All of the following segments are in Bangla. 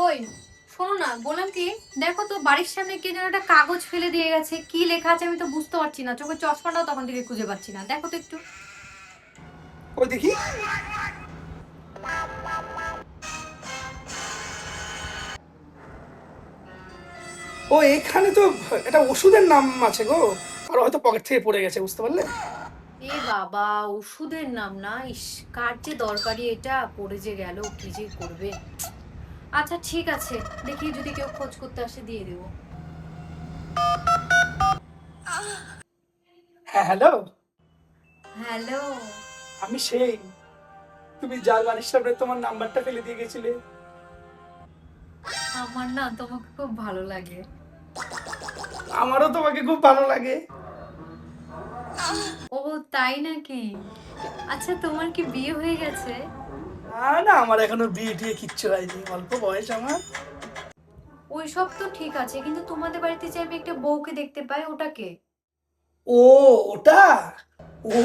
ওই শোনো না, বললাম কি, দেখো তো বাড়ির সামনে কে যেন একটা কাগজ ফেলে দিয়ে গেছে, কি লেখা আছে আমি তো বুঝতে পারছি না, চোখে চশমাটাও তখন থেকে খুঁজে পাচ্ছি না, দেখো তো একটু। ওই দেখি। ও এখানে তো এটা ওষুধের নাম আছে গো, আর হয়তো পকেট থেকে পড়ে গেছে, বুঝতে পারলে? এ বাবা, ওষুধের নাম না, ইস, কার যে দরকারি, এটা পড়ে যে গেল, কি যে করবে। আচ্ছা ঠিক আছে, দেখি যদি কেউ খোঁজ করতে আসে দিয়ে দেবো। হ্যাঁ, হ্যালো। হ্যালো। আমি সেই, তুমি যার বাড়ির সামনে তোমার নাম্বারটা ফেলে দিয়ে গেছিলে। আমার না তোমাকে খুব ভালো লাগে। আমারও তোমাকে খুব ভালো লাগে। ও, তাই নাকি? আচ্ছা, তোমার কি বিয়ে হয়ে গেছে? না না, আমার এখনো বিয়ে টিয়ে কিচ্ছু হয়নি, অল্প বয়স আমার। ওইসব তো ঠিক আছে, কিন্তু তোমাদের বাড়িতে যে আমি একটা বউকে দেখতে পাই, ওটাকে? ও, ওটা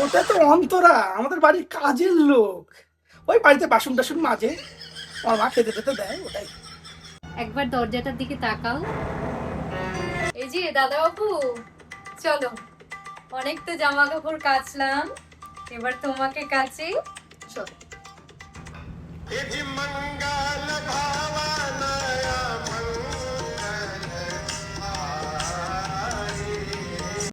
ওটা তো অন্তরা, আমাদের বাড়ির কাজের লোক। ওই বাড়িতে বাসন টাসন মাজে, আমার মা খেতে টেতে দেয়, ওটাই। একবার দরজাটার দিকে তাকাও। এই যে দাদা বাবু, চলো, অনেক তো জামা কাপড় কাচলাম, এবার তোমাকে কাচি, চলো।